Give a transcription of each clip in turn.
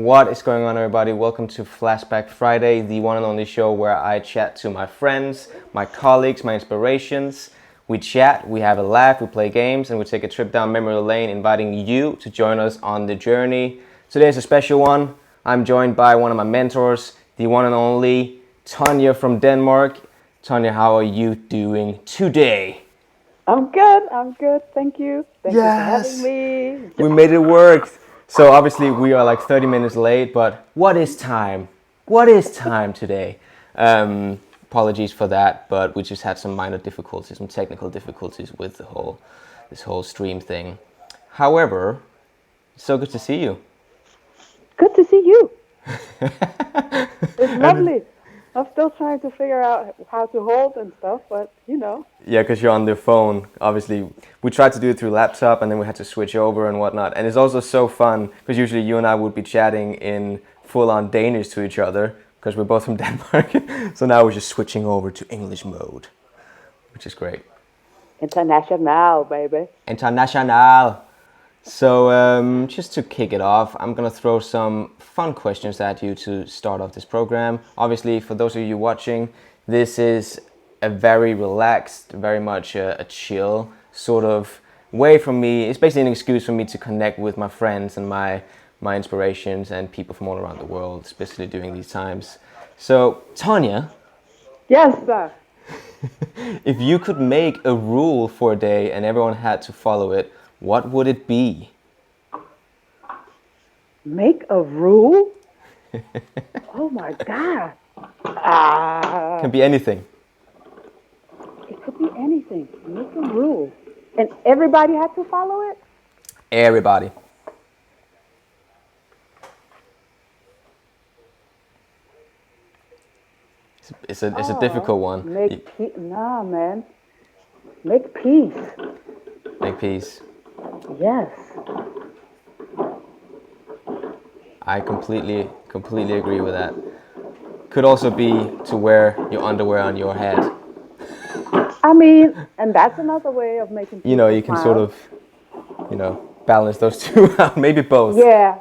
What is going on, everybody? Welcome to Flashback Friday, the one and only show where I chat to my friends, my colleagues, my inspirations. We chat, we have a laugh, we play games, and we take a trip down memory lane, inviting you to join us on the journey. Today's a special one. I'm joined by one of my mentors, the one and only Toniah from Denmark. Toniah, how are you doing today? I'm good. Thank you. Thank you for having me. We made it work. So obviously we are like 30 minutes late, but what is time? What is time today? Apologies for that, but we just had some minor difficulties, some technical difficulties with this whole stream thing. However, it's so good to see you. Good to see you. It's lovely. I'm still trying to figure out how to hold and stuff, but you know. Yeah, because you're on the phone. Obviously, we tried to do it through laptop, and then we had to switch over and whatnot. And it's also so fun, because usually you and I would be chatting in full-on Danish to each other, because we're both from Denmark. So now we're just switching over to English mode, which is great. International, baby. International. So just to kick it off, I'm going to throw some fun questions at you to start off this program. Obviously, for those of you watching, this is a very relaxed, very much a chill sort of way for me. It's basically an excuse for me to connect with my friends and my inspirations and people from all around the world, especially during these times. So, Toniah. Yes, sir. If you could make a rule for a day and everyone had to follow it, what would it be? Make a rule? Oh my God. Can be anything. It could be anything. Make a rule. And everybody had to follow it? Everybody. It's a difficult one. Make peace. Nah, man. Make peace. Make peace. Yes. I completely agree with that. Could also be to wear your underwear on your head. I mean, and that's another way of making people you can smile. sort of, balance those two out. Maybe both. Yeah.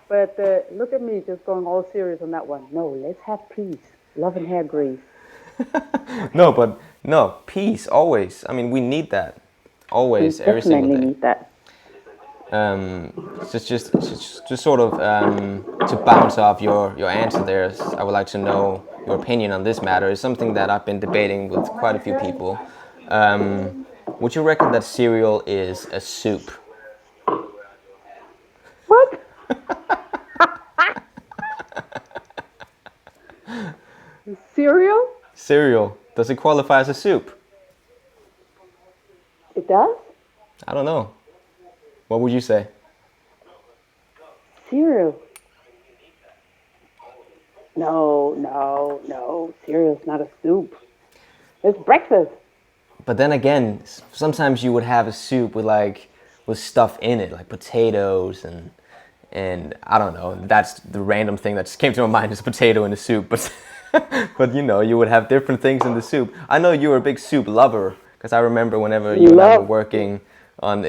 But look at me just going all serious on that one. No, let's have peace. Love and hair grease. No, peace, always. I mean, we need that. Always, We every single day. definitely need that. Just sort of to bounce off your answer there, I would like to know your opinion on this matter. It's something that I've been debating with quite a few people. Would you reckon that cereal is a soup? What? Cereal? Cereal. Does it qualify as a soup? It does? I don't know. What would you say? Cereal. No. Cereal's not a soup. It's breakfast. But then again, sometimes you would have a soup with stuff in it, like potatoes and I don't know. That's the random thing that just came to my mind is a potato in a soup. But but you would have different things in the soup. I know you were a big soup lover, because I remember whenever you and I were working on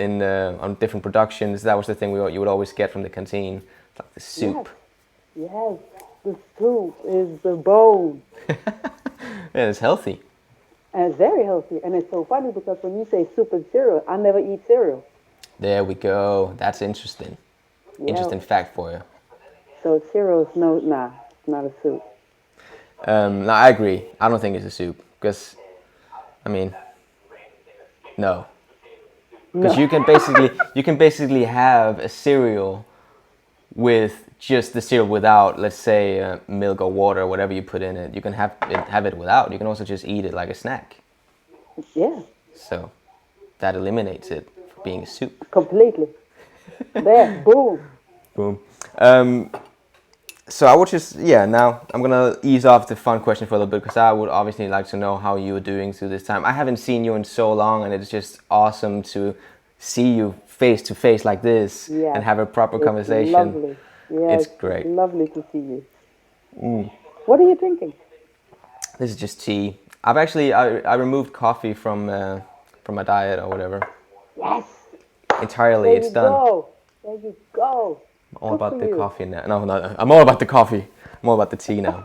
different productions, that was the thing you would always get from the canteen, like the soup. Yes. The soup is the bone. Yeah, it's healthy. And it's very healthy. And it's so funny because when you say soup and cereal, I never eat cereal. There we go. That's interesting. Yeah. Interesting fact for you. So cereal is it's not a soup. No, I agree. I don't think it's a soup because, I mean, no. Because you can basically have a cereal with just the cereal without, let's say, milk or water or whatever you put in it. You can have it without. You can also just eat it like a snack. Yeah. So that eliminates it from being a soup. Completely. There, boom. Boom. So I would now I'm going to ease off the fun question for a little bit, because I would obviously like to know how you were doing through this time. I haven't seen you in so long, and it's just awesome to see you face to face like this and have a proper conversation. Lovely. Yes, it's great. Lovely to see you. What are you drinking? This is just tea. I removed coffee from my diet or whatever. Yes. Entirely, it's done. There you go. all Good about for the you. coffee now. No, I'm all about the coffee. I'm all about the tea now.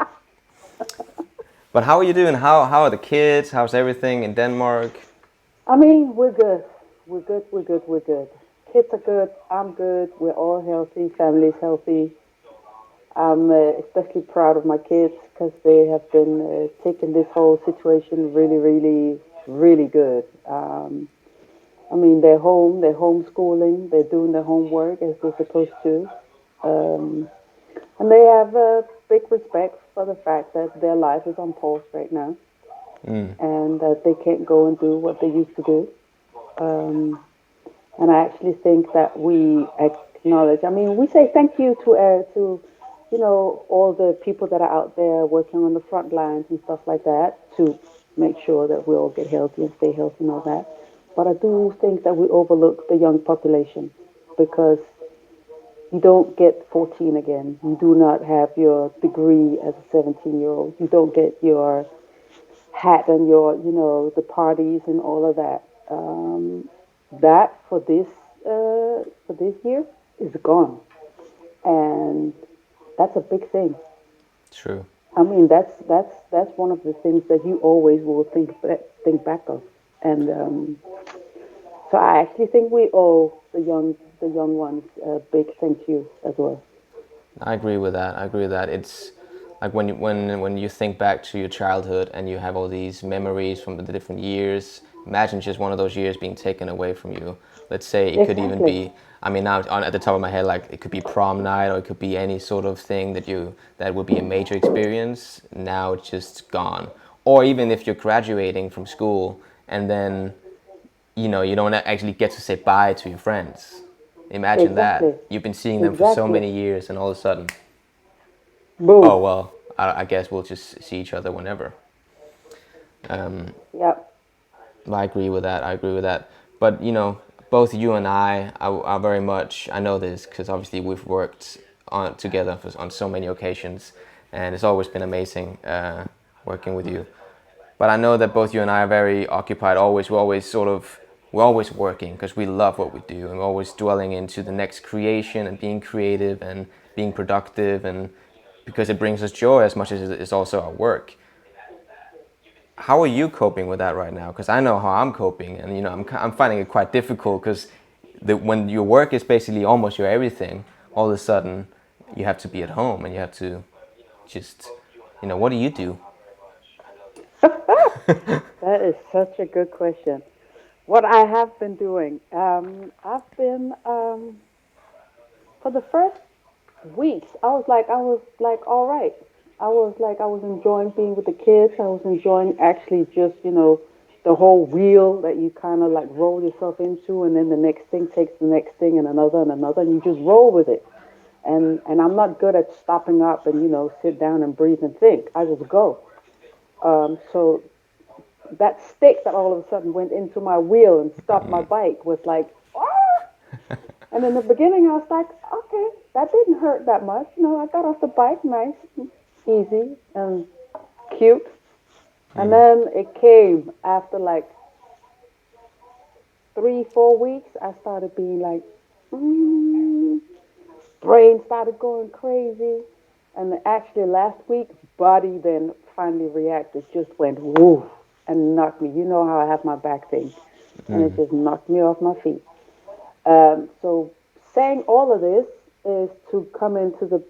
But how are you doing? How are the kids? How's everything in Denmark? I mean, we're good. We're good. We're good. We're good. Kids are good. I'm good. We're all healthy. Family's healthy. I'm especially proud of my kids because they have been taking this whole situation really, really, really good. I mean, they're home. They're homeschooling. They're doing their homework as they're supposed to. Um, and they have a big respect for the fact that their life is on pause right now and that they can't go and do what they used to do. Um, and I actually think that we acknowledge. I mean, we say thank you to all the people that are out there working on the front lines and stuff like that to make sure that we all get healthy and stay healthy and all that. But I do think that we overlook the young population because you don't get 14 again. You do not have your degree as a 17-year-old. You don't get your hat and your, the parties and all of that. That for this year is gone, and that's a big thing. True. I mean, that's one of the things that you always will think back of, and so I actually think we owe the young ones a big thank you as well. I agree with that. I agree with that. It's like when you think back to your childhood and you have all these memories from the different years. Imagine just one of those years being taken away from you. Let's say it could even Exactly. be. I mean, now at the top of my head, like it could be prom night or it could be any sort of thing that would be a major experience. Now it's just gone. Or even if you're graduating from school and then you don't actually get to say bye to your friends. Imagine Exactly. that. You've been seeing them for so Exactly. many years and all of a sudden, oh, Boom. well, I guess we'll just see each other whenever. Yep. I agree with that. I agree with that. But, both you and I are very much, I know this because obviously we've worked together on so many occasions and it's always been amazing working with you. But I know that both you and I are very occupied. We're always working because we love what we do, and we're always dwelling into the next creation and being creative and being productive, and because it brings us joy as much as it's also our work. How are you coping with that right now? Because I know how I'm coping, and I'm finding it quite difficult because when your work is basically almost your everything, all of a sudden you have to be at home and you have to just, what do you do? That is such a good question. What I have been doing, I've been for the first weeks. I was like, all right. I was enjoying being with the kids. I was enjoying actually just the whole wheel that you kind of like roll yourself into, and then the next thing takes the next thing and another, and you just roll with it. And I'm not good at stopping up and sit down and breathe and think. I just go. So that stick that all of a sudden went into my wheel and stopped my bike was like, ah! And in the beginning, I was like, okay, that didn't hurt that much. I got off the bike nice, easy, and cute. And then it came after like 3, 4 weeks. I started being like, mm, brain started going crazy. And actually, last week, body then finally reacted, just went woof and knocked me. You know how I have my back thing, and it just knocked me off my feet. So, saying all of this is to come into the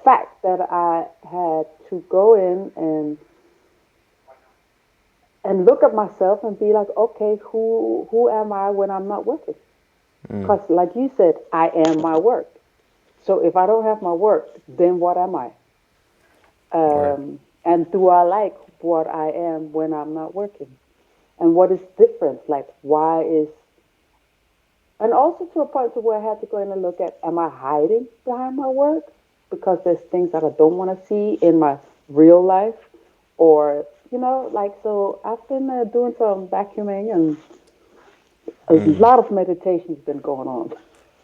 fact that I had to go in and look at myself and be like, okay, who am I when I'm not working? Because, like you said, I am my work. So if I don't have my work, then what am I? Word. And do I like what I am when I'm not working? And what is different? Like, why is, and also to a point to where I had to go in and look at, am I hiding behind my work? Because there's things that I don't want to see in my real life. Or, like, so I've been doing some vacuuming and a lot of meditation's been going on.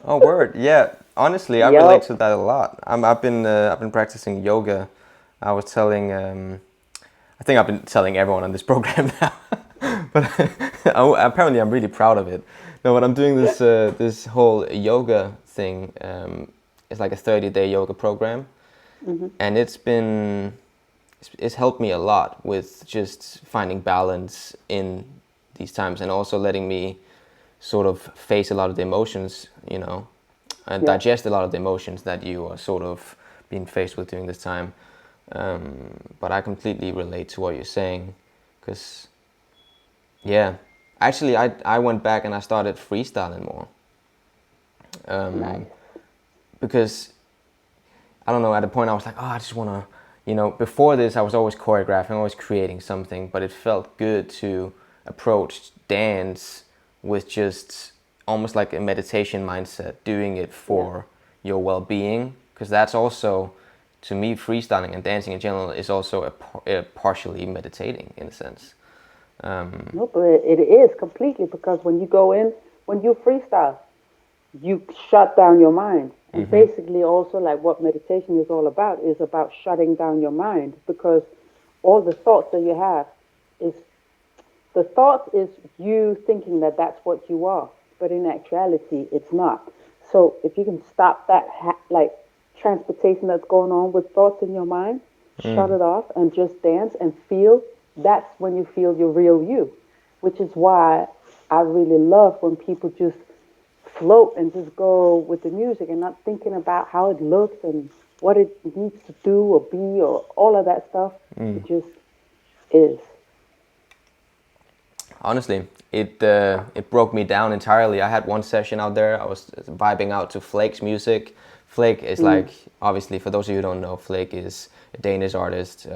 Oh, word. Yeah. Honestly, I relate Yep. to that a lot. I've been practicing yoga. I was telling I think I've been telling everyone on this program now, but apparently I'm really proud of it. No, but I'm doing this whole yoga thing, it's like a 30-day yoga program, and it's helped me a lot with just finding balance in these times, and also letting me sort of face a lot of the emotions, and digest a lot of the emotions that you are sort of being faced with during this time. But I completely relate to what you're saying, because actually I went back and I started freestyling more. Nice. Because I don't know, at a point I was like, I just want to, before this I was always choreographing, always creating something, but it felt good to approach dance with just almost like a meditation mindset, doing it for your well-being, because that's also, to me, freestyling and dancing in general is also a partially meditating in a sense. No, but it is completely, because when you freestyle, you shut down your mind. And basically also like what meditation is all about is about shutting down your mind, because all the thoughts that you have is you thinking that that's what you are, but in actuality it's not. So if you can stop that like transportation that's going on with thoughts in your mind, shut it off and just dance and feel, that's when you feel your real you, which is why I really love when people just float and just go with the music and not thinking about how it looks and what it needs to do or be or all of that stuff. It just is. Honestly, it broke me down entirely. I had one session out there. I was vibing out to Flake's music. Flake is like, obviously, for those of you who don't know, Flake is a Danish artist,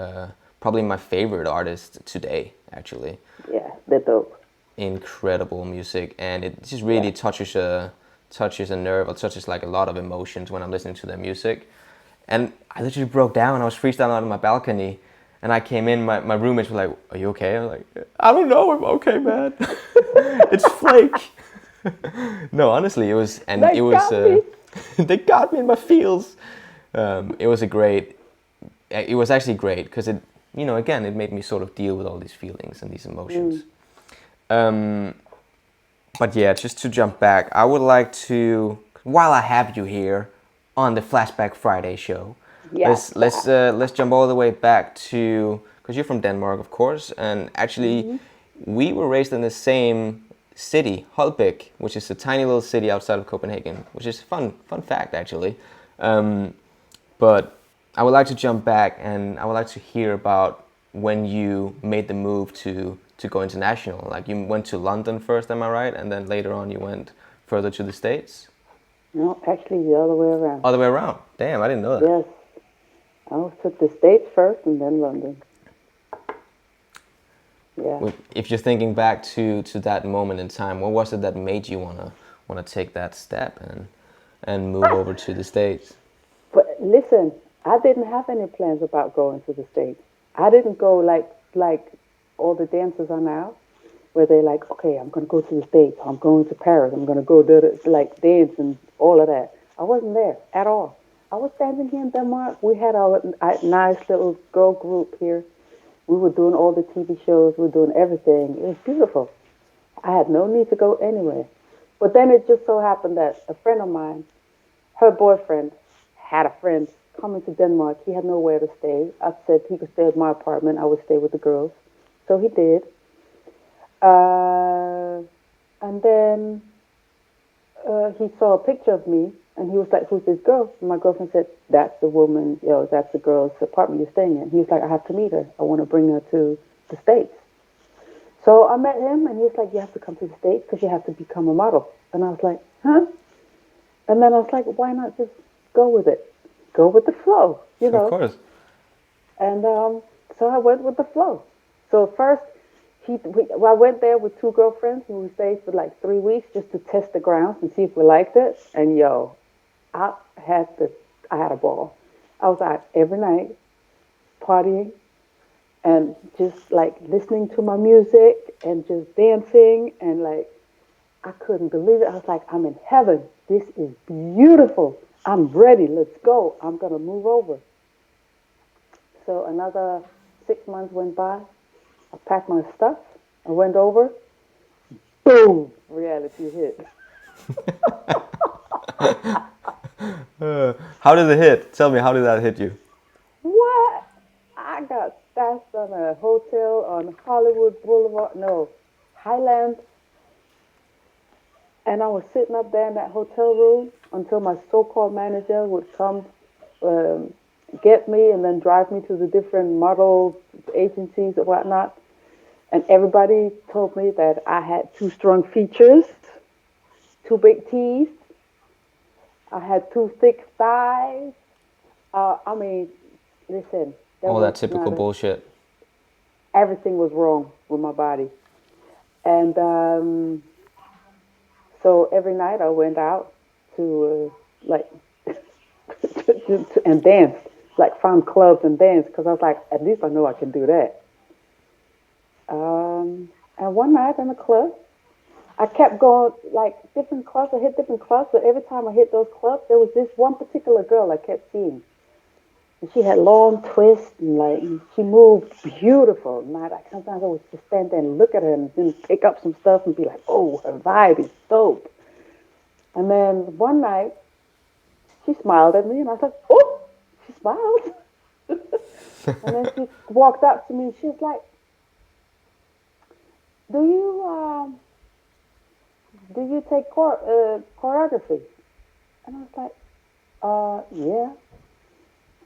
probably my favorite artist today, actually. Yeah, they're dope. Incredible music, and it just really touches a nerve, or touches like a lot of emotions when I'm listening to their music. And I literally broke down. I was freestyling out on my balcony, and I came in. My roommates were like, "Are you okay?" I was like, "I don't know. I'm okay, man." It's Flake. No, honestly, it was, and They it was. got me. They got me in my feels. It was It was actually great, because it, again, it made me sort of deal with all these feelings and these emotions. But yeah, just to jump back, I would like to, while I have you here on the Flashback Friday show, let's jump all the way back to, because you're from Denmark, of course, and actually we were raised in the same city, Holbæk, which is a tiny little city outside of Copenhagen, which is a fun fact actually. But I would like to jump back, and I would like to hear about when you made the move to go international. Like, you went to London first, am I right? And then later on you went further to the States? No, actually the other way around. Other way around? Damn, I didn't know that. Yes. I took the States first and then London. Yeah. If you're thinking back to that moment in time, what was it that made you wanna take that step and move over to the States? But listen, I didn't have any plans about going to the States. I didn't go like all the dancers are now, where they're like, okay, I'm going to go to the States. I'm going to Paris. I'm going to go like dance and all of that. I wasn't there at all. I was dancing here in Denmark. We had our nice little girl group here. We were doing all the TV shows. We were doing everything. It was beautiful. I had no need to go anywhere. But then it just so happened that a friend of mine, her boyfriend, had a friend coming to Denmark. He had nowhere to stay. I said he could stay at my apartment. I would stay with the girls. So he did. And then he saw a picture of me, and he was like, "Who's this girl?" And my girlfriend said, "That's the woman, that's the girl's apartment you're staying in." He was like, "I have to meet her. I want to bring her to the States." So I met him, and he was like, "You have to come to the States because you have to become a model." And I was like, "Huh?" And then I was like, "Why not just go with it? Go with the flow, you know?" Of course. And so I went with the flow. So first, I went there with two girlfriends, and we stayed for like 3 weeks just to test the grounds and see if we liked it. And I had a ball. I was out every night, partying, and just like listening to my music and just dancing, and like I couldn't believe it. I was like, I'm in heaven. This is beautiful. I'm ready. Let's go. I'm gonna move over. So another 6 months went by. I packed my stuff. I went over. Boom! Reality hit. How did it hit? Tell me, how did that hit you? What? I got stashed on a hotel on Hollywood Boulevard, no, Highland. And I was sitting up there in that hotel room until my so-called manager would come um, get me and then drive me to the different model agencies and whatnot. And everybody told me that I had too strong features, too big teeth. I had too thick thighs. I mean, listen, there All was that typical not bullshit. everything was wrong with my body. And so every night I went out to and danced, like found clubs and danced because I was like, at least I know I can do that. And one night in a club, I kept going like different clubs. I hit different clubs, but every time I hit those clubs, there was this one particular girl I kept seeing. And she had long twists and like she moved beautiful. And sometimes I would just stand there and look at her and then pick up some stuff and be like, oh, her vibe is dope. And then one night she smiled at me and I was like, oh, she smiled. And then she walked up to me and she was like, do you take choreography? And I was like, yeah.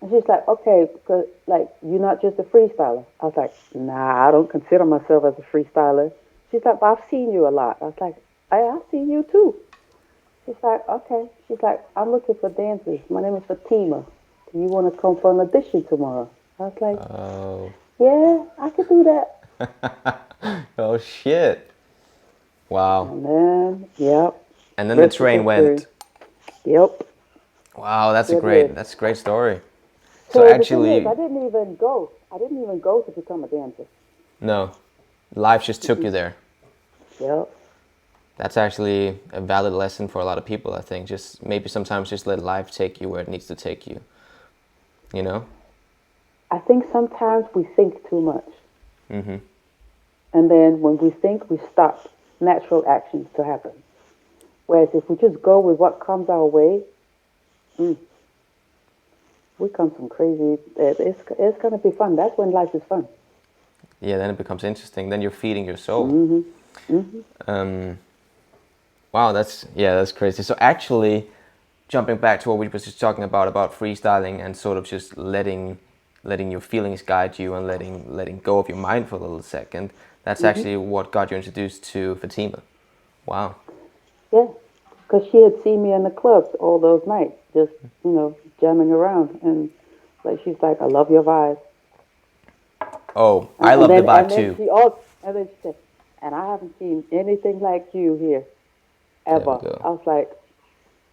And she's like, okay, because like you're not just a freestyler. I was like, nah, I don't consider myself as a freestyler. She's like, but I've seen you a lot. I was like, I've seen you too. She's like, okay. She's like, I'm looking for dancers. My name is Fatima. Do you want to come for an audition tomorrow? I was like, Oh. yeah, I could do that. Oh shit. Wow. And then, yep. And then the train went. Yep. Wow, that's It a great did. that's a great story. So So the actually, thing is, I didn't even go. I didn't even go to become a dancer. no, life just took you there. Yep. That's actually a valid lesson for a lot of people, I think. Just maybe sometimes just let life take you where it needs to take you. You know? I think sometimes we think too much. Mm-hmm. And then when we think, we stop natural actions to happen. Whereas if we just go with what comes our way, we come some crazy. It's going to be fun. That's when life is fun. Yeah, then it becomes interesting. Then you're feeding your soul. Mm-hmm. Mm-hmm. Wow, that's crazy. So actually, jumping back to what we were just talking about freestyling and sort of just letting your feelings guide you and letting go of your mind for a little second. That's actually what got you introduced to Fatima. Wow. Yeah, because she had seen me in the clubs all those nights, just jamming around, and like she's like, "I love your vibe." Oh, I love the vibe and then too. and then she said, "And I haven't seen anything like you here There we ever." go. I was like,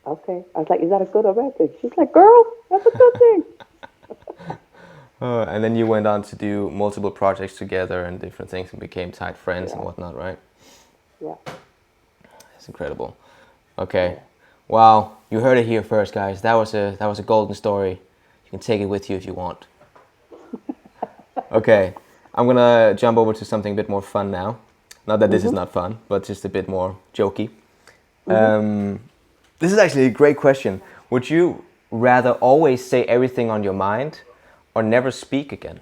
"Okay." I was like, "Is that a good or bad thing?" She's like, "Girl, that's a good thing." And then you went on to do multiple projects together and different things and became tight friends and Yeah. whatnot, right? Yeah. That's incredible. Okay. Wow, you heard it here first, guys. That was a golden story. You can take it with you if you want. Okay, I'm gonna jump over to something a bit more fun now. Not that this is not fun, but just a bit more jokey. This is actually a great question. Would you rather always say everything on your mind or never speak again?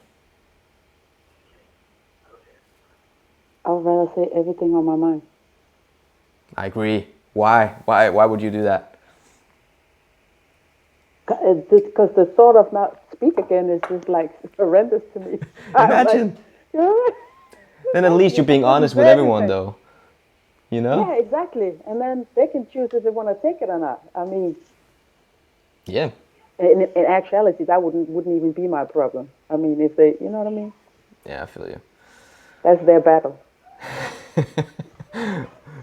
I would rather say everything on my mind. I agree. Why? Why would you do that? Because the thought of not speak again is just like horrendous to me. Imagine. Then at least you're being honest with everyone, though. You know? Yeah, exactly. And then they can choose if they want to take it or not. I mean, Yeah. in actuality, that wouldn't even be my problem. I mean, if they, you know what I mean? Yeah, I feel you. That's their battle.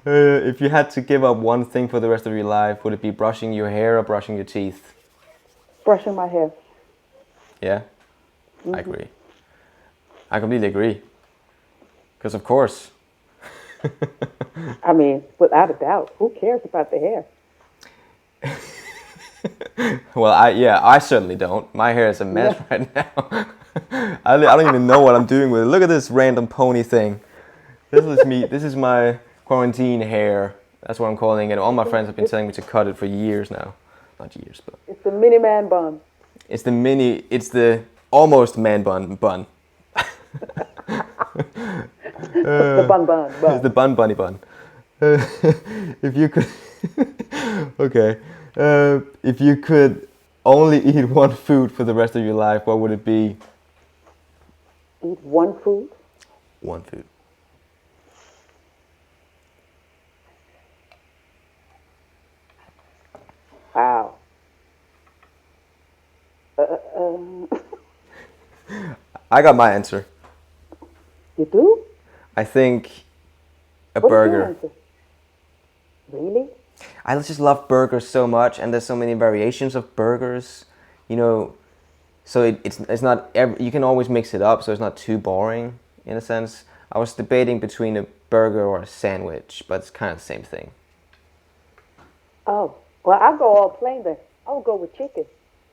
If you had to give up one thing for the rest of your life, would it be brushing your hair or brushing your teeth? Brushing my hair. Yeah, I agree. I completely agree. Because of course. I mean, without a doubt, who cares about the hair? Well, I certainly don't. My hair is a mess right now. I don't even know what I'm doing with it. Look at this random pony thing. This is me. This is my quarantine hair. That's what I'm calling it. All my friends have been telling me to cut it for years now. not years, but It's the mini man bun. it's the almost man bun. The bun bun bun. It's the bun bunny bun. If you could, okay, if you could only eat one food for the rest of your life, what would it be? Eat one food? One food. Wow. I got my answer. You do? I think a What is your burger. answer? Really? I just love burgers so much, and there's so many variations of burgers, you know. So it's not you can always mix it up, so it's not too boring in a sense. I was debating between a burger or a sandwich, but it's kind of the same thing. Oh, well, I'll go all plain then. I'll go with chicken.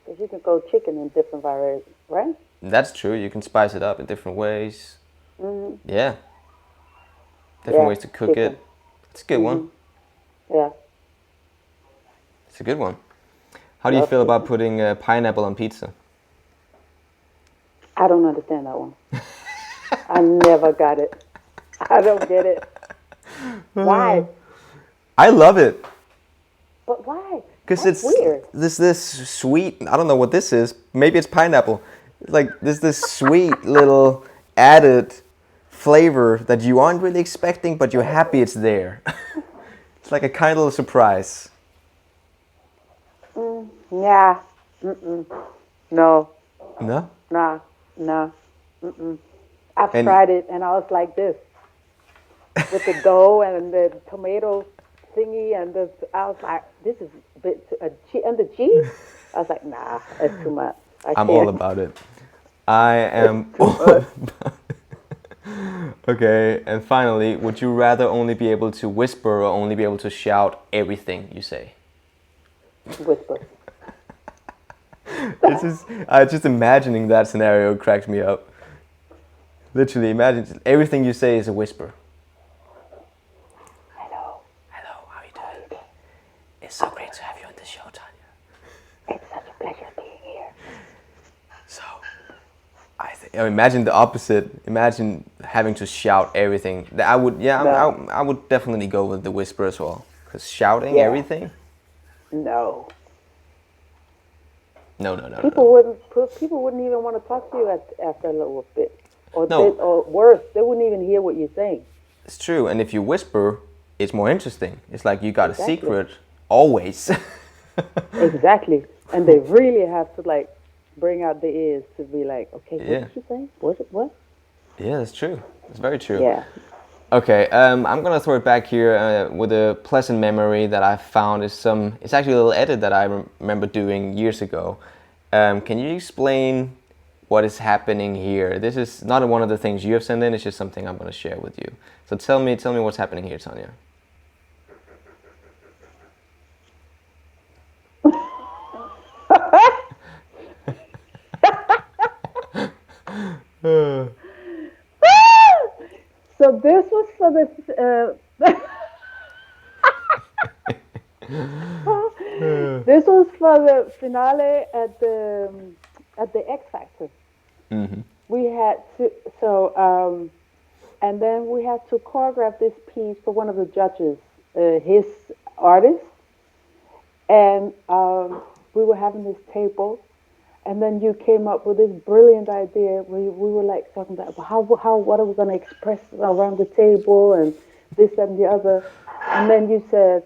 Because you can go chicken in different variations, right? That's true. You can spice it up in different ways. Mm-hmm. Yeah. Different ways to cook chicken. it. It's a good one. Yeah. It's a good one. How do you feel about putting pineapple on pizza? I don't understand that one. I never got it. I don't get it. Why? I love it. But why? Because That's it's weird. this sweet, I don't know what this is. Maybe it's pineapple. Like this sweet little added flavor that you aren't really expecting, but you're happy it's there. It's like a kind of surprise. Yeah. Mm-mm. No. No? Nah. Mm-mm. I've tried it, and I was like this. With the dough and the tomato thingy, and I was like, this is a bit and the cheese. I was like, nah, that's too much. I'm all about it. I am all about it. Okay, and finally, would you rather only be able to whisper or only be able to shout everything you say? Whisper. Just imagining that scenario cracks me up. Literally, imagine everything you say is a whisper. Hello, how are you doing? It's so great to have you on the show, Tanya. it's such a pleasure being here. So, imagine the opposite. Imagine having to shout everything. I would definitely go with the whisper as well. Because shouting everything? No. No. People wouldn't even want to talk to you after a little bit, or worse, they wouldn't even hear what you're saying. It's true, and if you whisper, it's more interesting. It's like you got a secret always. Exactly, and they really have to like bring out the ears to be like, okay, what did she say? What? Yeah, that's true. It's very true. Yeah. Okay, I'm gonna throw it back here with a pleasant memory that I found. It's actually a little edit that I remember doing years ago. Can you explain what is happening here? This is not one of the things you have sent in. It's just something I'm gonna share with you. So tell me what's happening here, Tanya. So this was for the this was for the finale at the X Factor. Mm-hmm. We had to and then we had to choreograph this piece for one of the judges, his artist, and we were having this table. And then you came up with this brilliant idea where we were like talking about what are we going to express around the table and this and the other. And then you said,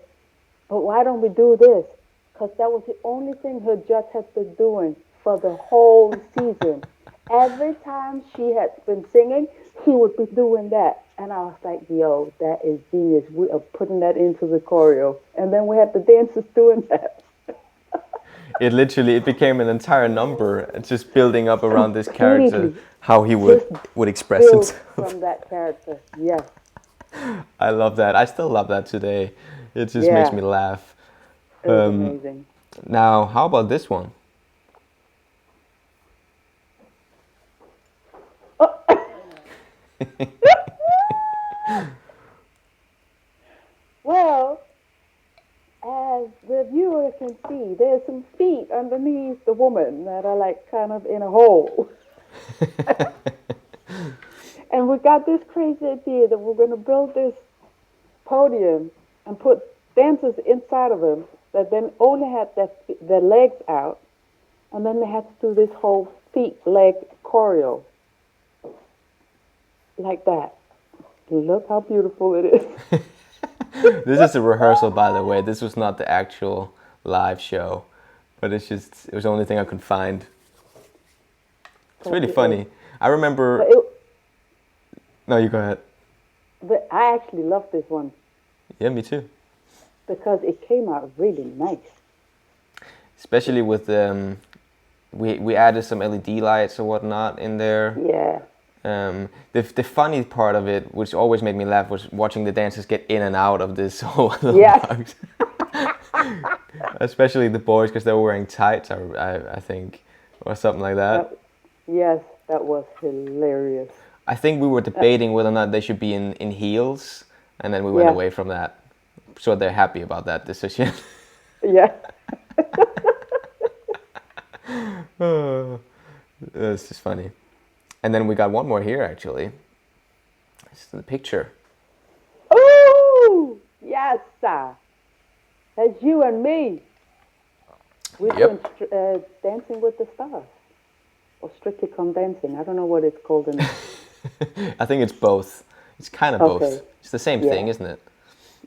but why don't we do this? Because that was the only thing her judge had been doing for the whole season. Every time she had been singing, he would be doing that. And I was like, yo, that is genius. We are putting that into the choreo. And then we had the dancers doing that. It became an entire number, just building up around this character, how he would express himself. From that character, yes. I love that. I still love that today. It just makes me laugh. It was amazing. Now, how about this one? Well, as the viewers can see. There's some feet underneath the woman that are like kind of in a hole. And we got this crazy idea that we're going to build this podium and put dancers inside of them that then only had their legs out, and then they had to do this whole feet-leg choreo like that. Look how beautiful it is. This is a rehearsal, by the way. This was not the actual live show, but it was the only thing I could find. It's really funny. I remember. No, you go ahead. But I actually love this one. Yeah, me too. Because it came out really nice. Especially with we added some LED lights or whatnot in there. Yeah. The funny part of it, which always made me laugh, was watching the dancers get in and out of this whole little box. Especially the boys, because they were wearing tights, I think, or something like that. Yes, that was hilarious. I think we were debating whether or not they should be in heels, and then we went away from that. So they're happy about that decision. Yeah. It's just funny. And then we got one more here, actually. This is the picture. Ooh! Yes, sir. That's you and me. We're doing Dancing with the Stars. Or Strictly Come Dancing. I don't know what it's called in I think it's both. It's kind of both. It's the same thing, isn't it?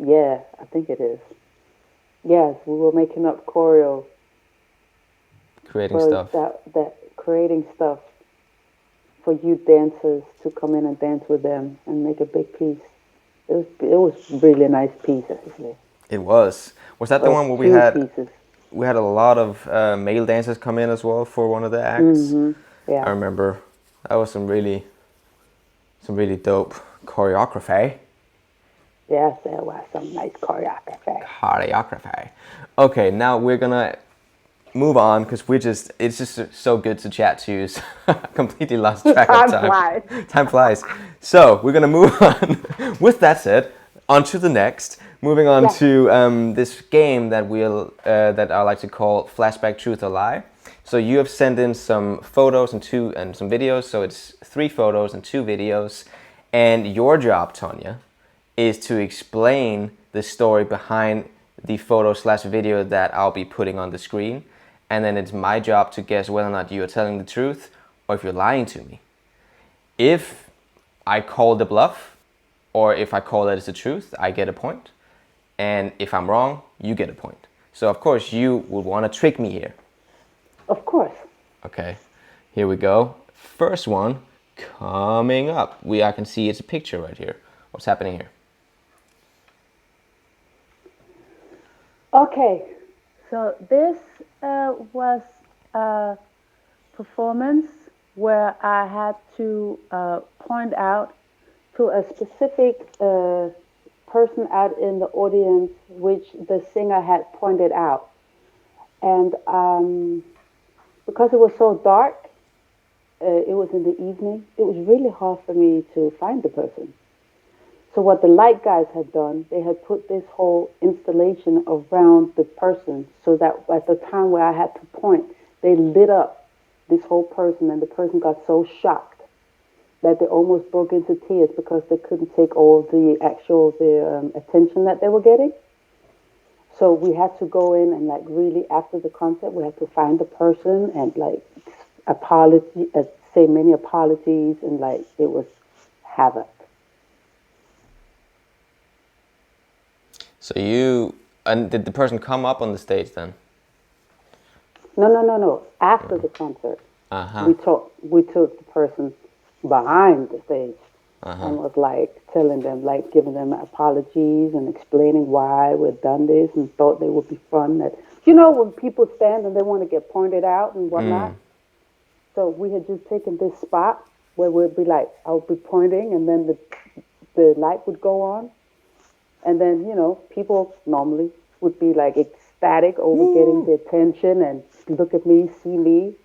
Yeah, I think it is. Yes, we were making up choreo. Creating stuff. Creating stuff for youth dancers to come in and dance with them and make a big piece. It was really a nice piece, actually. It was. Was that the one where we had pieces. We had a lot of male dancers come in as well for one of the acts? Mm-hmm. Yeah. I remember that was some really dope choreography. Yes, there was some nice choreography. Okay, now we're gonna move on because it's just so good to chat to you. So I completely lost track of time. Time flies. So we're gonna move on. With that said, on to the next. Moving on to this game that that I like to call Flashback Truth or Lie. So you have sent in some photos and some videos. So it's 3 photos and 2 videos. And your job, Toniah, is to explain the story behind the photo/video that I'll be putting on the screen. And then it's my job to guess whether or not you are telling the truth or if you're lying to me. If I call the bluff or if I call that it's the truth, I get a point. And if I'm wrong, you get a point. So of course you would want to trick me here. Of course. Okay, here we go. First one coming up. I can see it's a picture right here. What's happening here? Okay, so this was a performance where I had to point out to a specific person out in the audience, which the singer had pointed out. And because it was so dark, it was in the evening, it was really hard for me to find the person. So what the light guys had done, they had put this whole installation around the person so that at the time where I had to point, they lit up this whole person, and the person got so shocked that they almost broke into tears because they couldn't take all the attention that they were getting. So we had to go in and really after the concert, we had to find the person and say many apologies, and it was havoc. So did the person come up on the stage then? No. After the concert, we took the person behind the stage and was telling them, giving them apologies and explaining why we'd done this and thought they would be fun. That when people stand and they want to get pointed out and whatnot. So we had just taken this spot where we'd be I would be pointing, and then the light would go on. And then, people normally would be ecstatic over getting the attention and look at me, see me.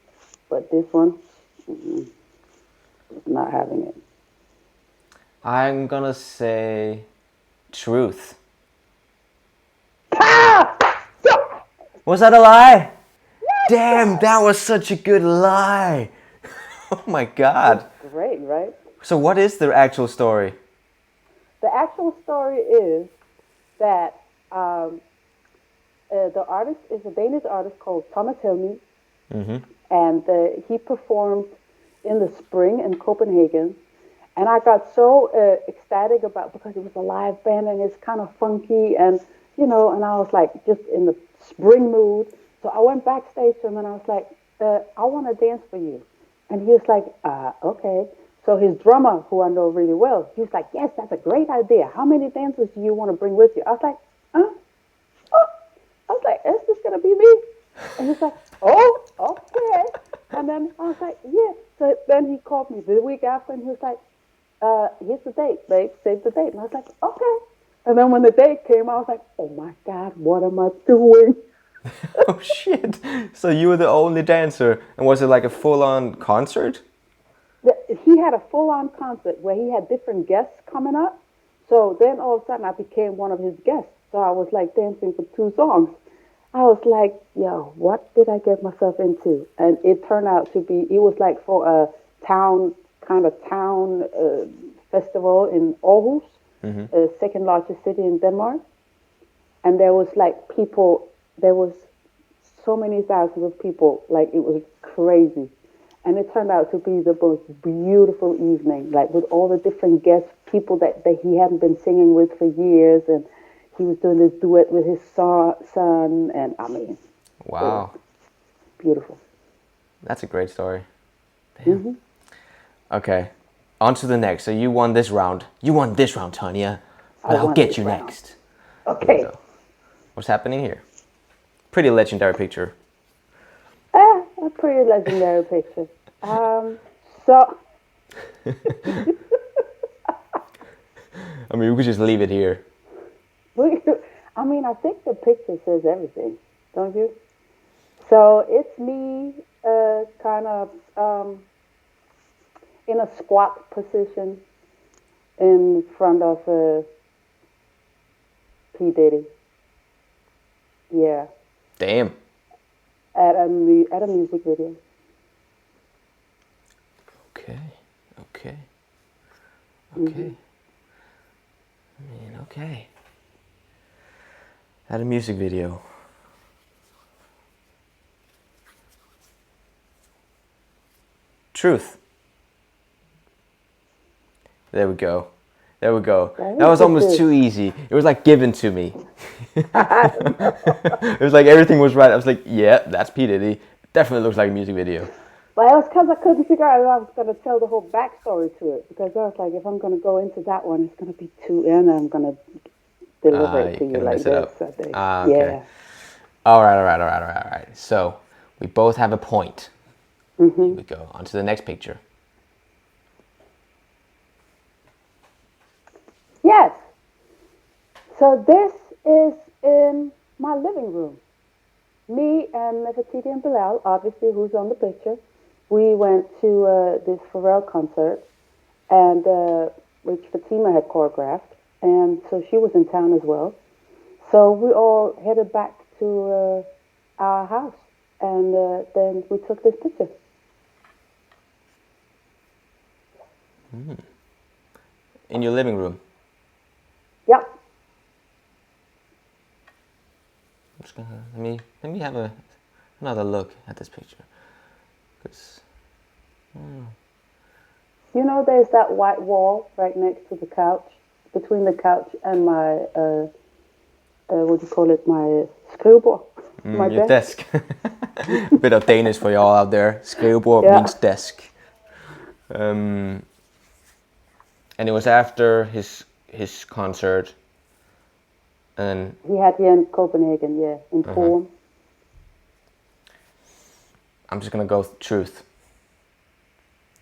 But this one, not having it. I'm gonna say truth. Was that a lie? Yes, Damn, that was such a good lie. Oh my God. Great, right? So what is the actual story? The actual story is that the artist is a Danish artist called Thomas Helmig, and he performed in the spring in Copenhagen. And I got so ecstatic because it was a live band and it's kind of funky and, and I was like just in the spring mood. So I went backstage to him and I was like, I want to dance for you. And he was like, okay. So his drummer, who I know really well, he was like, yes, that's a great idea. How many dancers do you want to bring with you? I was like, huh? Oh. I was like, is this going to be me? And he's like, oh, okay. And then I was like, yeah. So then he called me the week after and he was like, here's the date, babe. Save the date. And I was like, okay. And then when the date came, I was like, oh my God, what am I doing? Oh shit. So you were the only dancer. And was it like a full-on concert? He had a full-on concert where he had different guests coming up. So then all of a sudden I became one of his guests. So I was like dancing for 2 songs. I was like, yo, what did I get myself into? And it turned out to be, it was like for a town festival in Aarhus, the second largest city in Denmark. And there was there was so many thousands of people, like it was crazy. And it turned out to be the most beautiful evening, like with all the different guests, people that he hadn't been singing with for years. And he was doing this duet with his son. And I mean, wow. Beautiful. That's a great story. Damn. Okay, on to the next. So you won this round. You won this round, Toniah. But I'll get you next. Okay. So, what's happening here? Pretty legendary picture. A pretty legendary picture. So. I mean, we could just leave it here. I mean, I think the picture says everything, don't you? So it's me kind of in a squat position in front of P. Diddy. Yeah. Damn. At a music video. Okay. I mean, okay. At a music video. Truth. There we go. That was almost too easy. It was like given to me. It was like everything was right. I was like, yeah, that's P. Diddy. Definitely looks like a music video. Well, it was because I couldn't figure out if I was going to tell the whole backstory to it. Because I was like, if I'm going to go into that one, it's going to be too in, and I'm going to deliver it to you like this. Okay. Yeah. All right. So we both have a point. Here we go. On to the next picture. Yes. So this is in my living room. Me and Nefertiti and Bilal, obviously, who's on the picture, we went to this Pharrell concert, and which Fatima had choreographed, and so she was in town as well. So we all headed back to our house, and then we took this picture. In your living room? Yep. I'm just gonna, let me have another look at this picture. 'Cause, You know, there's that white wall right next to the couch, between the couch and my, what do you call it, my skrivebord. My your desk. Bit of Danish for y'all out there. Skrivebord means desk. And it was after his concert. And he had here in Copenhagen, in Forum. I'm just gonna go with truth.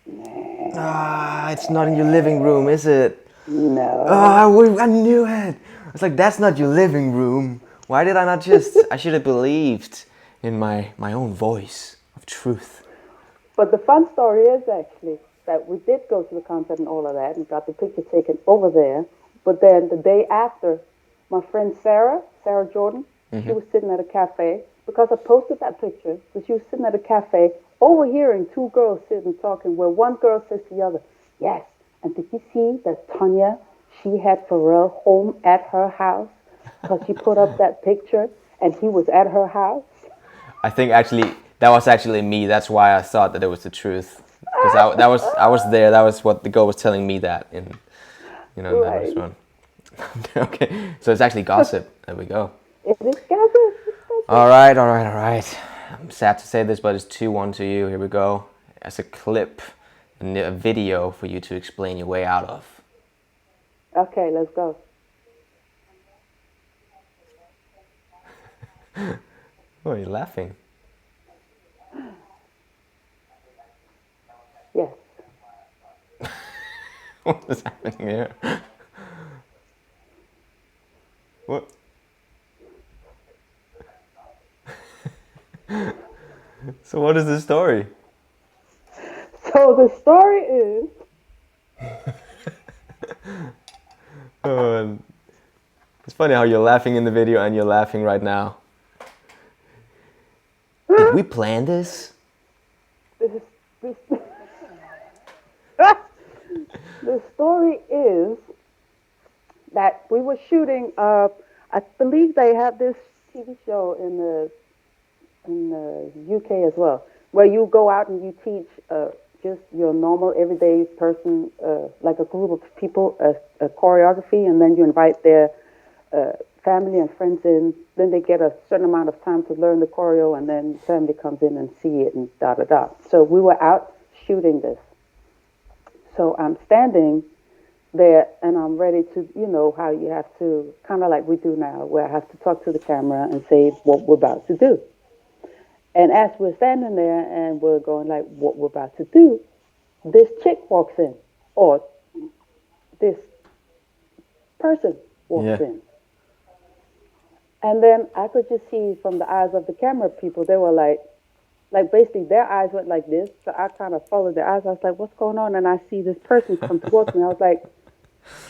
It's not in your living room, is it? No. I knew it. I was like, that's not your living room. Why did I not just? I should have believed in my own voice of truth. But the fun story is actually that we did go to the concert and all of that and got the picture taken over there. But then the day after, my friend Sarah Jordan, she was sitting at a cafe because I posted that picture. So she was sitting at a cafe, overhearing two girls sitting talking, where one girl says to the other, "Yes, and did you see that Toniah, she had Pharrell home at her house because she put up that picture and he was at her house?" I think actually that was actually me. That's why I thought that it was the truth. Because I was there. That was what the girl was telling me that in in that Right. restaurant. Okay, so it's actually gossip. There we go. It is gossip. It's gossip. All right, all right, all right. I'm sad to say this, but it's 2-1 to you. Here we go. As a clip, a video for you to explain your way out of. Okay, let's go. Oh, you're laughing. Yes. What is happening here? What? So what is the story? So the story is, It's funny how you're laughing in the video and you're laughing right now. Did we plan this? this the story is that we were shooting. I believe they have this TV show in the UK as well, where you go out and you teach just your normal everyday person, like a group of people, a choreography, and then you invite their family and friends in. Then they get a certain amount of time to learn the choreo, and then family comes in and see it and da da da. So we were out shooting this. So I'm standing there and I'm ready to, you know, how you have to, kind of like we do now, where I have to talk to the camera and say what we're about to do. And as we're standing there and we're going like what we're about to do, this chick walks in, or this person walks in. And then I could just see from the eyes of the camera people, they were like basically their eyes went like this. So I kind of followed their eyes. I was like, what's going on? And I see this person come towards me. I was like,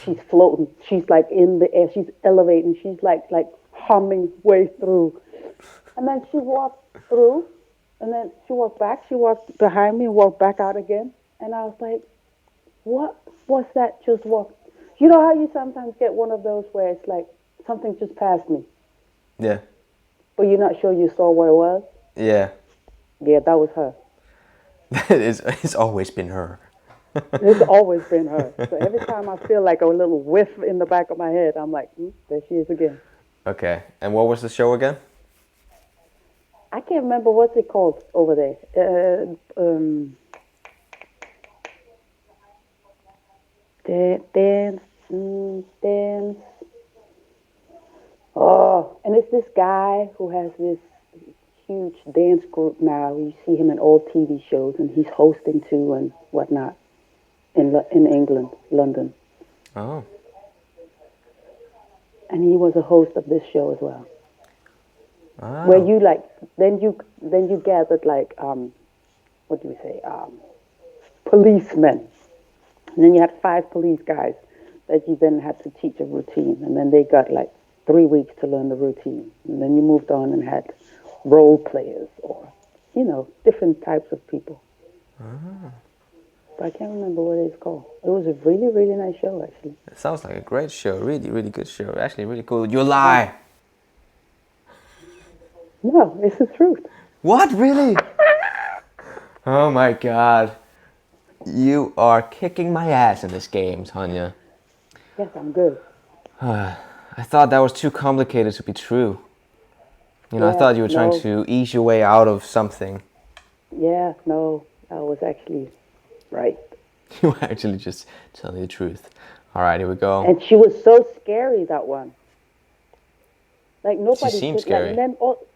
she's floating. She's like in the air. She's elevating. She's like humming way through. And then she walked through, and then she walked back. She walked behind me and walked back out again. And I was like, what was that just walk? You know how you sometimes get one of those where it's like something just passed me? Yeah. But you're not sure you saw what it was? Yeah. Yeah, that was her. It's always been her. It's always been her. So every time I feel like a little whiff in the back of my head, I'm like, there she is again. Okay. And what was the show again? I can't remember what's it called over there. Dance. Oh, and it's this guy who has this huge dance group now. You see him in all TV shows, and he's hosting too and whatnot in England, London. Oh. And he was a host of this show as well. Oh. Where you then you gathered like what do we say, policemen, and then you had 5 police guys that you then had to teach a routine, and then they got like 3 weeks to learn the routine, and then you moved on and had role players or different types of people. But I can't remember what it's called. It was a really, really nice show, actually. It sounds like a great show. Really, really good show. Actually, really cool. You lie. No, it's the truth. What? Really? Oh my god. You are kicking my ass in this game, Tanya. Yes, I'm good. I thought that was too complicated to be true. I thought you were trying to ease your way out of something. Yeah, no, I was actually right. You were actually just telling the truth. All right, here we go. And she was so scary, that one. Like nobody. She seemed scary.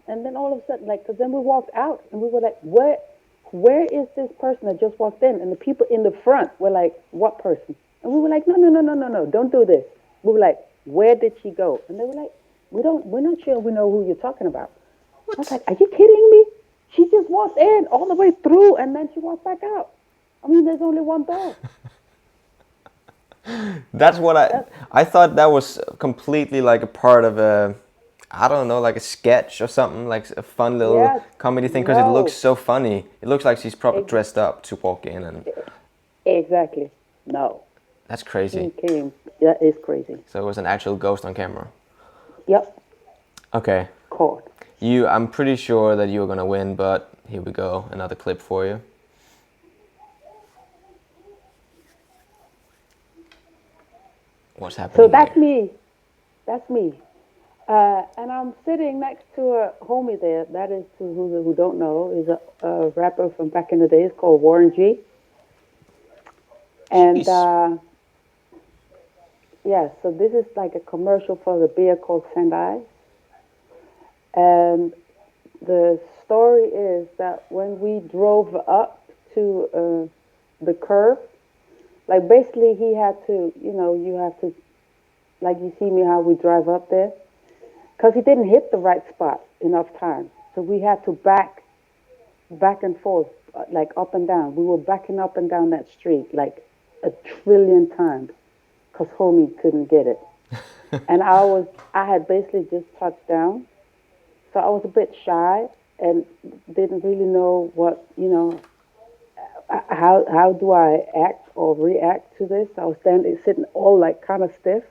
And then all of a sudden, because then we walked out and we were like, where is this person that just walked in? And the people in the front were like, what person? And we were like, no, don't do this. We were like, where did she go? And they were like, we're not sure we know who you're talking about. What? I was like, are you kidding me? She just walked in all the way through and then she walked back out. I mean, there's only one door. That's what I thought that was completely like a part of I don't know, like a sketch or something, like a fun little Yes. comedy thing, because it No. looks so funny. It looks like she's probably Ex- dressed up to walk in, and exactly. No. that's He crazy. came. That is crazy. So it was an actual ghost on camera. Yep. Okay. Caught. I'm pretty sure that you were gonna win, but here we go, another clip for you. What's happening So that's here? me. That's me. And I'm sitting next to a homie there. That is, to who don't know, is a rapper from back in the days called Warren G. And Jeez. yeah, so this is like a commercial for the beer called Sendai. And the story is that when we drove up to the curve, like basically he had to, you have to, like you see me how we drive up there, because he didn't hit the right spot enough times. So we had to back and forth, like up and down. We were backing up and down that street like a trillion times because homie couldn't get it. And I had basically just touched down. So I was a bit shy and didn't really know what, how do I act or react to this. I was sitting all like kind of stiff.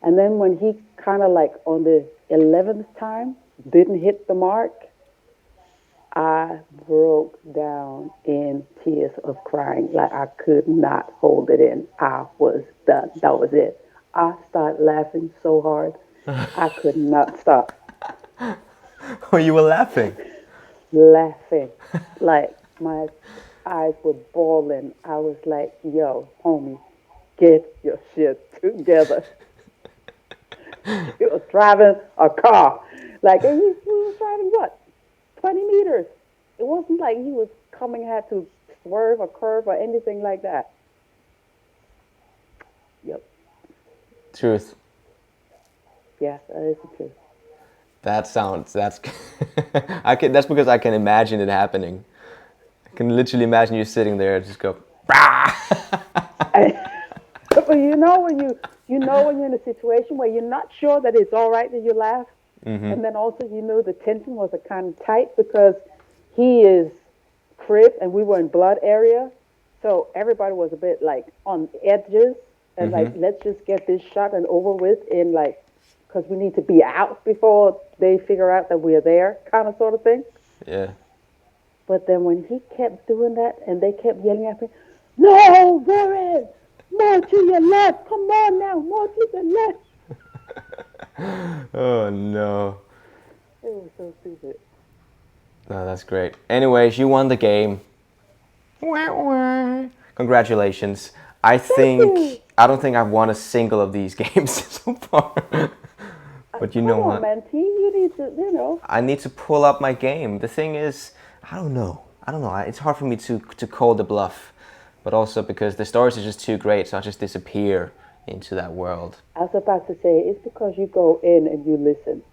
And then when he kind of like on the 11th time didn't hit the mark, I broke down in tears of crying. Like I could not hold it in. I was done. That was it. I started laughing so hard. I could not stop Oh, you were laughing. laughing. Like my eyes were bawling. I was like, yo, homie, get your shit together. He was driving a car. Like, and he was driving what? 20 meters. It wasn't like he was had to swerve or curve or anything like that. Yep. Truth. Yes, that is the truth. That's that's because I can imagine it happening. I can literally imagine you sitting there and just go, But when you're in a situation where you're not sure that it's all right that you laugh, and then also the tension was a kind of tight because he is Crip and we were in blood area, so everybody was a bit like on edges and like let's just get this shot and over with in like because we need to be out before they figure out that we're there, kind of sort of thing. yeah. But then when he kept doing that and they kept yelling at me, no, Warren, more to your left. Come on now, more to the left. Oh no. It was so stupid. No, that's great. Anyways, you won the game. Congratulations. I don't think I've won a single of these games so far. But you know Come on, what? man, T, you need to, I need to pull up my game. The thing is, I don't know. It's hard for me to call the bluff. But also because the stories are just too great, so I just disappear into that world. I was about to say, it's because you go in and you listen.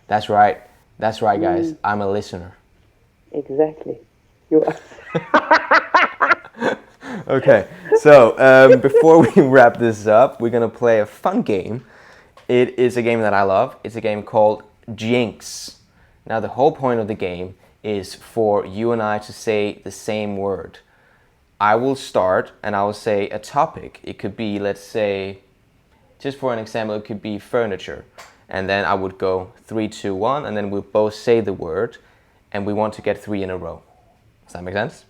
That's right. That's right, guys. I'm a listener. Exactly. You are. Okay, so before we wrap this up, we're going to play a fun game. It is a game that I love. It's a game called Jinx. Now, the whole point of the game is for you and I to say the same word. I will start and I will say a topic. It could be, let's say, just for an example, it could be furniture. And then I would go 3, 2, 1, and then we'll both say the word, and we want to get 3 in a row. Does that make sense?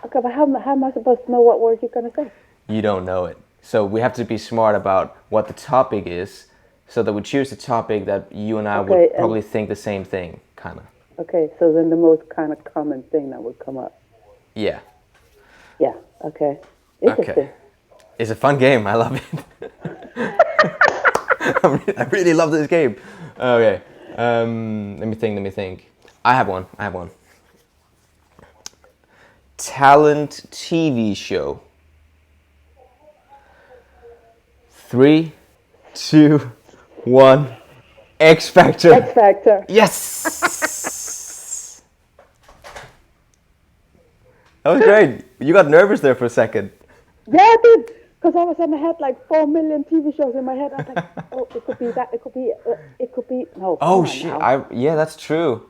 Okay, but how am I supposed to know what word you're going to say? You don't know it. So we have to be smart about what the topic is, so that we choose a topic that you and I would probably think the same thing, kind of. Okay, so then the most kind of common thing that would come up. Yeah. Yeah, okay. Interesting. Okay. It's a fun game. I love it. I really love this game. Okay. Let me think. I have one. Talent TV show. 3, 2, 1. X Factor. X Factor. Yes! That was great. You got nervous there for a second. Yeah, I did. Because all of a sudden I had like 4 million TV shows in my head. I was like, oh, it could be that. It could be. No, come Oh on shit! now. Yeah, that's true.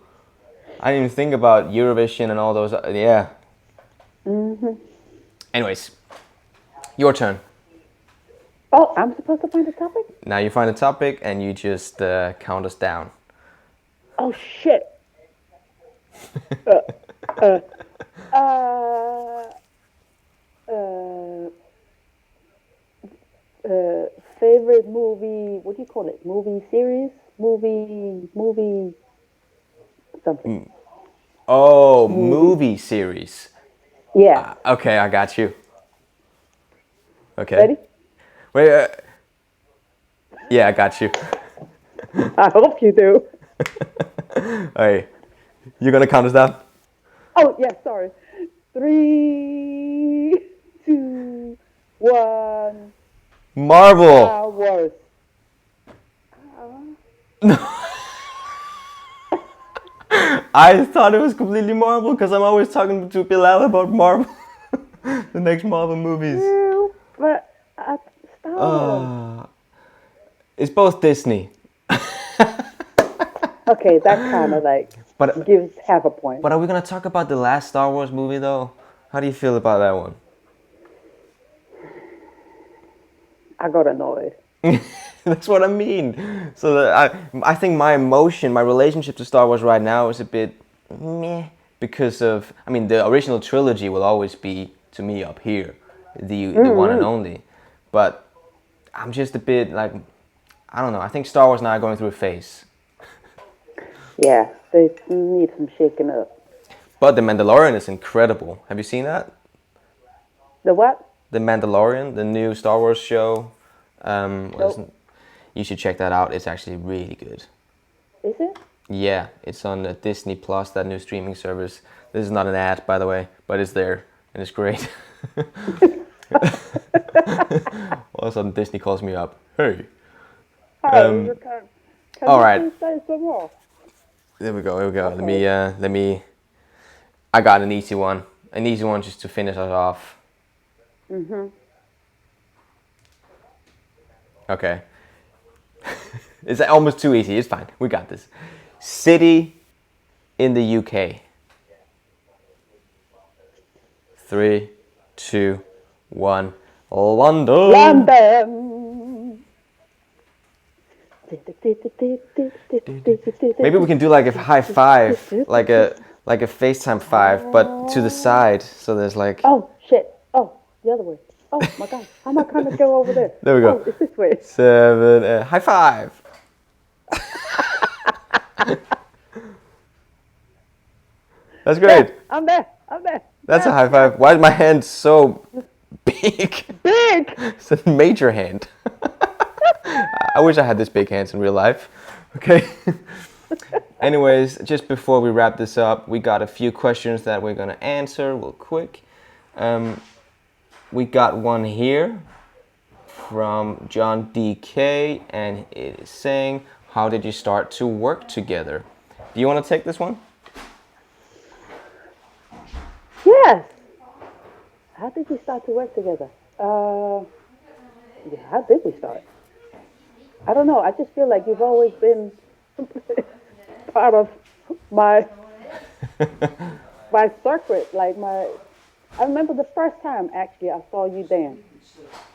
I didn't even think about Eurovision and all those. Yeah. Anyways, your turn. Oh, I'm supposed to find a topic? Now you find a topic and you just count us down. Oh, shit. uh, favorite movie, what do you call it? Movie series? Movie, something. Oh, movie series. Yeah. Okay, I got you. Okay. Ready? Wait. Yeah, I got you. I hope you do. Hey, you gonna count us down? Oh, yeah, sorry. 3, 2, 1. Marvel. Star Wars. I thought it was completely Marvel because I'm always talking to Bilal about Marvel, the next Marvel movies. But Star Wars. It's both Disney. Okay, that kind of like gives half a point. But are we gonna talk about the last Star Wars movie though? How do you feel about that one? I got annoyed. That's what I mean. So I think my relationship to Star Wars right now is a bit meh because of, I mean, the original trilogy will always be to me up here, the one and only. But I'm just a bit like, I don't know. I think Star Wars now are going through a phase. Yeah, they need some shaking up. But The Mandalorian is incredible. Have you seen that? The what? The Mandalorian, the new Star Wars show. Nope. You should check that out. It's actually really good. Is it? Yeah, it's on Disney Plus, that new streaming service. This is not an ad, by the way, but it's there and it's great. All of a sudden, Disney calls me up. Hey. Can all you right. please say some more? There we go. Okay. Let me. I got an easy one. An easy one just to finish us off. Okay. It's almost too easy. It's fine. We got this. City in the UK. 3, 2, 1. London. London. Maybe we can do like a high five, like a FaceTime 5, but to the side. So there's like. Oh shit! Oh, the other way. Oh my god! How am I gonna go over there? There we go. Oh, it's this way. 7. High five. That's great. Yeah, I'm there. That's a high five. Why is my hand so big? Big. It's a major hand. I wish I had this big hands in real life. Okay. Anyways, just before we wrap this up, we got a few questions that we're gonna answer real quick. We got one here from John DK, and it is saying, "How did you start to work together?" Do you want to take this one? Yes. How did we start to work together? How did we start? I don't know. I just feel like you've always been part of my circuit. I remember the first time actually I saw you dance.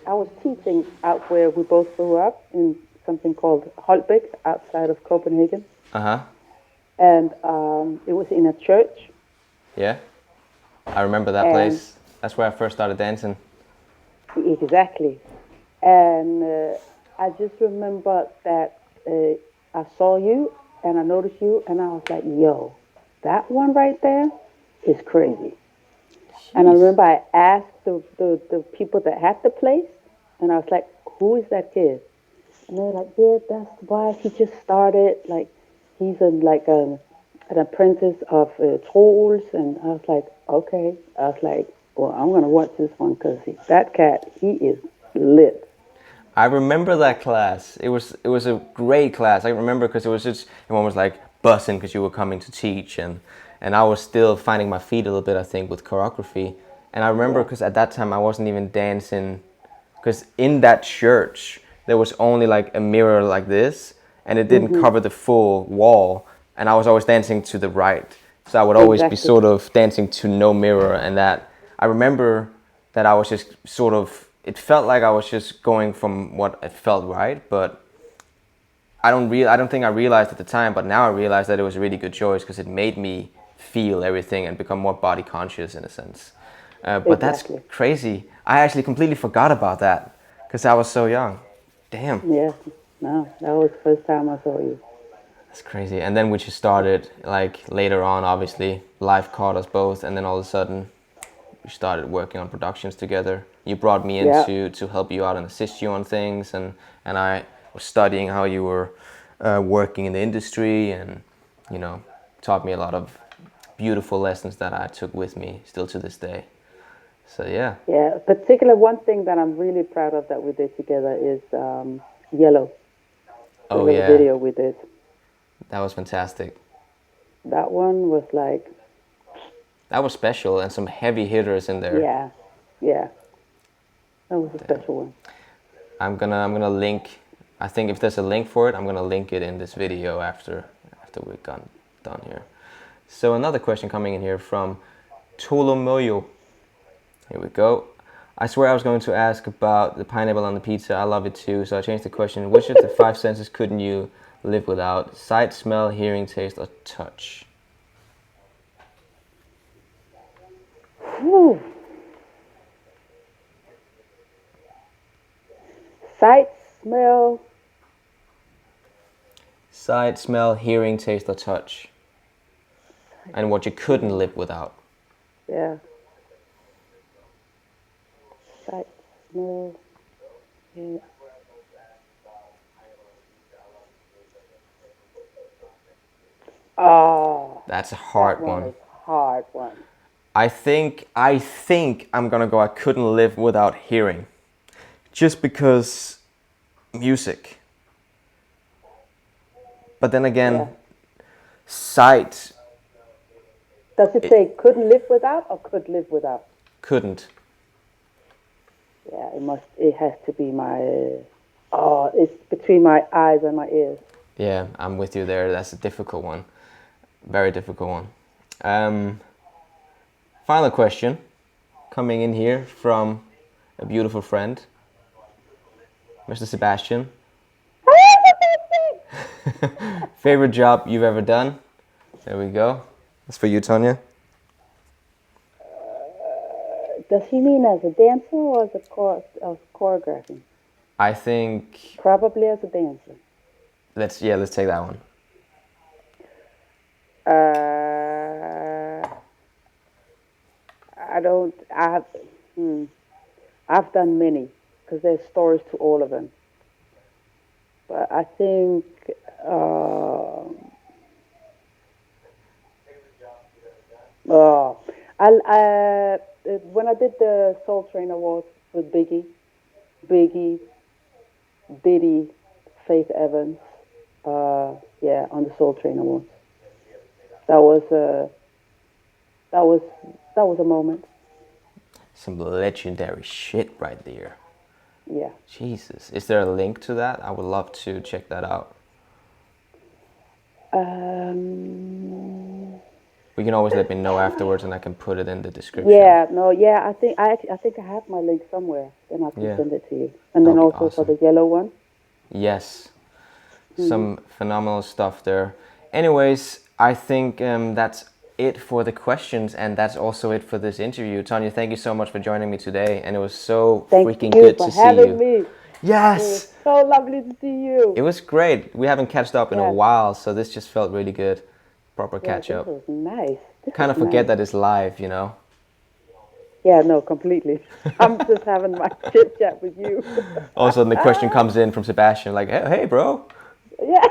I was teaching out where we both grew up in something called Holbæk outside of Copenhagen. And it was in a church. Yeah, I remember that place. That's where I first started dancing. Exactly. And I just remember that I saw you and I noticed you and I was like, yo, that one right there is crazy. Jeez. And I remember I asked the people that had the place and I was like, who is that kid? And they were like, yeah, that's why he just started. Like, he's an apprentice of Trolls. And I was like, okay. I was like, well, I'm going to watch this one because that cat, he is lit. I remember that class. It was a great class. I remember because it was just, everyone was like buzzing because you were coming to teach, and I was still finding my feet a little bit, I think, with choreography. And I remember because at that time I wasn't even dancing because in that church there was only like a mirror like this, and it didn't cover the full wall, and I was always dancing to the right, so I would always be Exactly. sort of dancing to no mirror, and that I remember that I was just sort of, it felt like I was just going from what it felt right, but I don't think I realized at the time, but now I realize that it was a really good choice because it made me feel everything and become more body conscious in a sense. But that's Exactly. crazy. I actually completely forgot about that because I was so young. Damn, Yeah. No, that was the first time I saw you. that's crazy. And then we just started like later on. Obviously, life caught us both, and then all of a sudden we started working on productions together. You brought me in Yeah. to help you out and assist you on things, and I was studying how you were working in the industry, and you know, taught me a lot of beautiful lessons that I took with me still to this day. So yeah. Yeah. Particular one thing that I'm really proud of that we did together is Yellow, the Oh little yeah, video we did. that was fantastic. That one was like, That was special, and some heavy hitters in there. yeah, yeah. That was a special one. I'm gonna link. I think if there's a link for it, I'm gonna link it in this video after we're done here. So another question coming in here from Tolomoyo. Here we go. I swear I was going to ask about the pineapple on the pizza. I love it too, so I changed the question. Which of the five senses couldn't you live without? Sight, smell, hearing, taste, or touch? Whew. Sight, smell. Sight, smell, hearing, taste, or touch. And what you couldn't live without. Yeah. Sight, smell. Yeah. Oh, That's a that hard one one. is a hard one. I think I'm gonna go I couldn't live without hearing. Just because music. But then Yeah. again, sight Does it say couldn't live without or could live without? couldn't. Yeah, it has to be my, oh, it's between my eyes and my ears. Yeah, I'm with you there. That's a difficult one. Very difficult one. Final question coming in here from a beautiful friend, Mr. Sebastian. Favorite job you've ever done? There we go. That's for you, Tanya. Does he mean as a dancer or as a choreographing? I think Probably as a dancer. let's take that one. I don't. I've done many because there's stories to all of them. But I think when I did the Soul Train Awards with Biggie, Diddy, Faith Evans, on the Soul Train Awards. That was a moment. Some legendary shit right there. Yeah. Jesus. Is there a link to that? I would love to check that out. We can always let me know afterwards and I can put it in the description. Yeah, no, yeah, I think I have my link somewhere. Then I can send it to you. And then That'll be also for awesome. the yellow one. Yes. Some phenomenal stuff there. Anyways, I think that's it for the questions, and that's also it for this interview. Tanya, thank you so much for joining me today, and it was so freaking good to see you. Thank you for having me. Yes! It was so lovely to see you. It was great. We haven't catched up in a while, so this just felt really good. Proper catch up. This was nice. Kind of forget that it's live, you know? Yeah, no, completely. I'm just having my chit chat with you. All of a sudden the question comes in from Sebastian, like, hey bro. Yeah.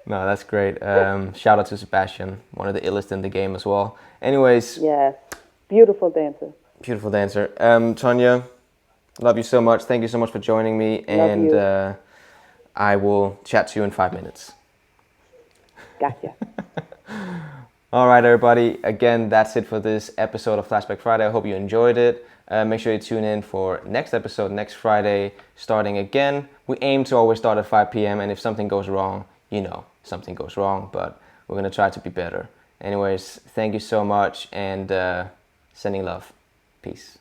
No, that's great. Shout out to Sebastian, one of the illest in the game as well. Anyways. Yes. Beautiful dancer. Beautiful dancer. Tanya, love you so much. Thank you so much for joining me. And I will chat to you in 5 minutes. Gotcha. All right, everybody. Again, that's it for this episode of Flashback Friday. I hope you enjoyed it. Make sure you tune in for next episode next Friday, starting again. We aim to always start at 5 p.m. And if something goes wrong, something goes wrong. But we're going to try to be better. Anyways, thank you so much. And sending love. Peace.